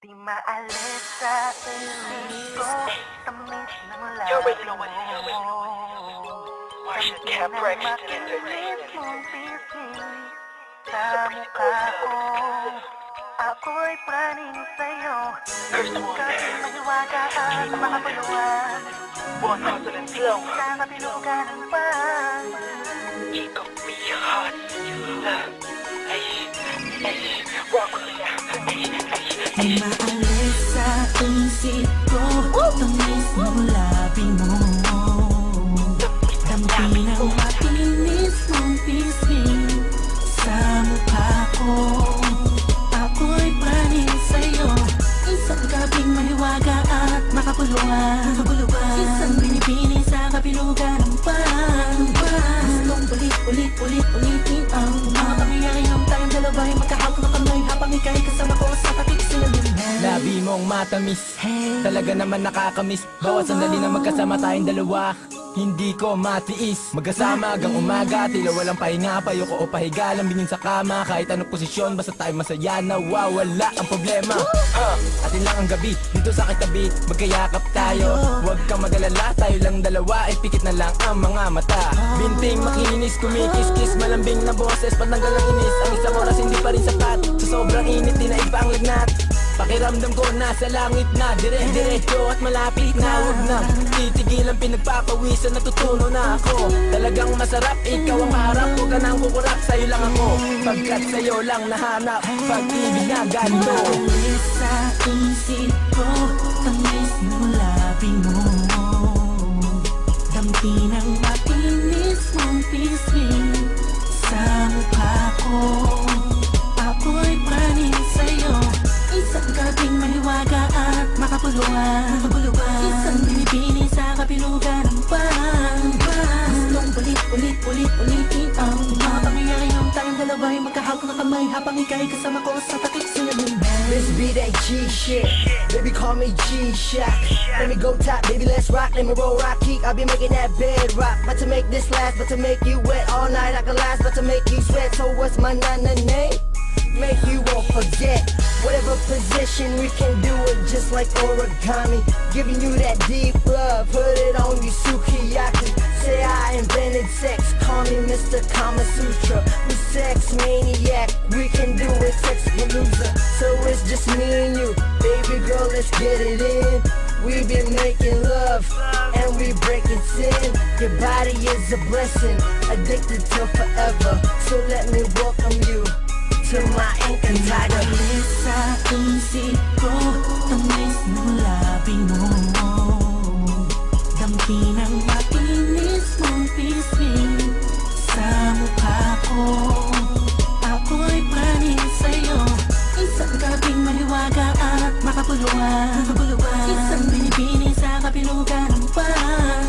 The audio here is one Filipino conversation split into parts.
Di maalis sa isip ko, tamis ng labi You already know what it is. mo. Marsha Kampi Cap ng Braxton makinis Entertainment. mong pisngi sa mukha ko. Ako'y praning sa'yo. First one, Kahit mahiwaga at makapuluan, 100 flow. sa kapilugan ng pag. Keep me hot. Rock with me now. Di maalis sa isip ko, tamis ng labi mo. Dampi ng makinis mong pisngi sa mukha ko. Ako'y praning sa'yo, isang gabing mahiwaga at makapuluan. Isang binibini sa kapilugan ng pag. Gustong ulitin ang mga pangyayari tayong dalawa'y magkahawak ng kamay habang ika'y kasama ko sa takip sinaliman. Labi mong matamis, talaga naman nakakamiss. Bawat sandali na magkasama tayong dalawa, hindi ko matiis. Magkasama hanggang umaga, tila walang pahinga. Payoko o pahiga, lambingin sa kama. Kahit anong posisyon, basta tayo masaya, nawawala ang problema. Atin lang ang gabi, dito sa kitabi, magkayakap tayo. Huwag kang mag-alala, tayo lang dalawa, ipikit na lang ang mga mata. Binting makinis, kumikis-kis, malambing na boses, patanggal ang inis. Ang isang oras hindi pa rin sapat, sa sobrang init, di na iba ang lagnat. Pakiramdam ko nasa langit na, dire-diretso at malapit na. Huwag na titigil ang pinagpapawisan, natutuno na ako. Talagang masarap, ikaw ang maharap, huwag ka nang kukurap, sa'yo lang ako. Pagkat sa'yo lang nahanap, pag-ibig na ganito. Maalis sa isip ko, tamis ng labi mo. Dampi ng makinis mong pisngi sa mukha ko. Ako'y praning sa'yo, isang gabing mahiwaga at makapuluan. Isang binibini sa kapilugan ng pag. Gustong ulitin ang mga pangyayari tayong dalawa'y magkahawak ng kamay habang ika'y kasama ko sa takip sinaliman. Let's be that G shit. Baby, call me G-Shock. Let me go top, baby, let's rock. Let me roll rock, keep. I'll be making that bed rock. But to make this last, but to make you wet all night, I can last, but to make you sweat. So what's my name? Make you won't forget. Whatever position, we can do it just like origami. Giving you that deep love, put it on you sukiyaki. Say I invented sex, call me Mr. Kama Sutra. We sex maniac, we can do it sex palooza. So it's just me and you, baby girl, let's get it in. We been making love, and we breaking sin. Your body is a blessing, addicted to forever. So let me welcome you to my encantado. Maalis sa isip ko, tamis ng labi mo. Dampi ng makinis mong pisngi sa mukha ko. Ako'y praning sa'yo, isang gabing mahiwaga at makapuluan. Isang binibini sa kapilugan ng pag.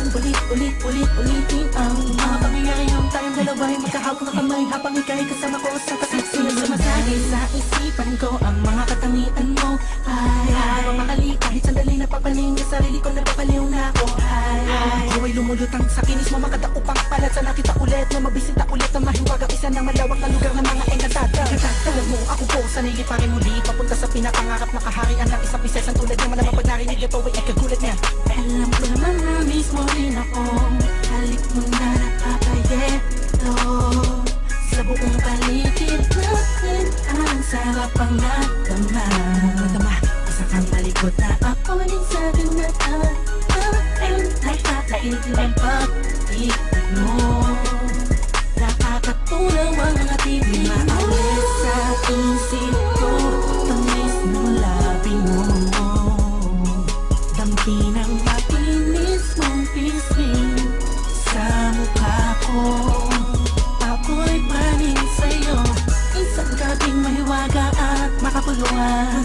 Gustong ulitin ang mga pangyayari tayong dalawa'y magkahawak ng kamay habang ika'y kasama ko sa takip sinaliman. Sumasagi sa isipan ko ang mga katangian mo. Ay, makali kahit sandali napapaling sa sarili ko, napapaliw na ako. Ay, lumulutang sa kinis mo, makadaupang palat sa nakita ulit na mabisita ulit na mahiwagang isa ng malawak na lugar ng mga engkantada. Alam mo, ako po sanay liparin muli papunta sa pinakangarap na kaharian ng isang prinsesang tulad niya. Malamang pag narinig ito ay kagulat niya. Alam ko naman na mismo rin ako, halik mo na nakapayelo. Sa buong paligid natin ang sarap ang nadama. Isa kang malikot na ako din sa rinatan. Nakakaigil ang pag-ibig mo. Nakakatunaw ang ating maalis sa isip ko, tamis ng labi mo. Dampi ng makinis mong pisngi sa mukha ko. Ako'y praning sa'yo, isang gabing mahiwaga at makapuluan.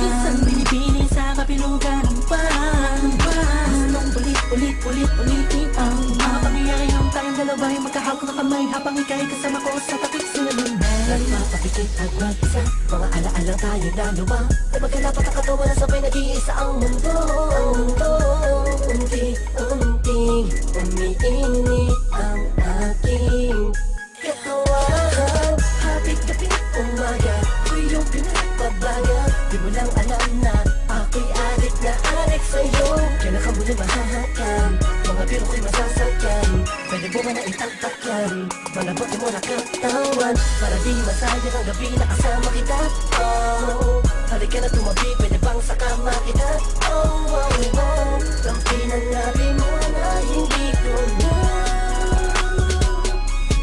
Isang binibini sa kapilugan ng pag. Ulitin ang mga pangyayari tayong dalawa'y magkahawak ng kamay habang ika'y kasama ko sa takip sinaliman. Nagpapapikit at mag-isa, mga ala-alang tayo dalawa. Ay magkalapat ang katawan na sabay nag-iisa ang mundo. Unti-unting umiinit ang aking katawan. Hapit-kapit umaga, ko yung pinagpabaga. Buti mo nakatawan para di masayang ang gabi na kasama kita. Oh, halika na tumabi, pwede bang sa kama kita? Oh, oh, oh, lampinan natin mo na hindi ko na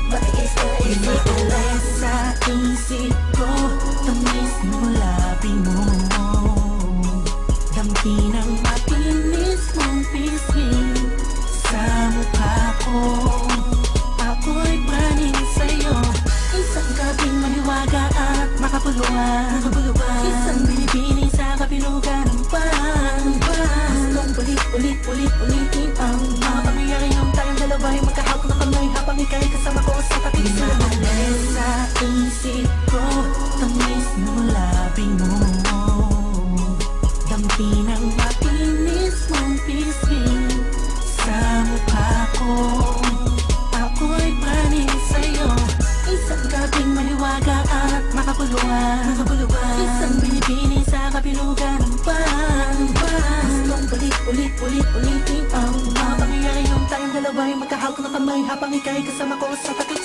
matiis na ipag-alas sa isip ko. Tamis mo labi mo, dampi ng matinis mong pisngi sa mukha ko. Ako'y praning sa'yo, isang gabing mahiwaga at makapuluan. Isang binibini sa kapilugan ng pan. Gustong ulit-ulitin ang mga pangyayari tayong dalawa'y magkahawak na kamay habang ika'y kasama ko sa tating sa alis sa isip ko. Tamis ng labi mo, dampi ng matinis mong pisngi sa mukha ko. Ako'y praning sa'yo, isang gabing maliwaga at makapuluan. Isang binibini sa kapilugan ng pan. Gustong ulit-ulitin ang mga pangyayari tayong dalawa'y magkahawak na kamay habang ika'y kasama ko sa takip.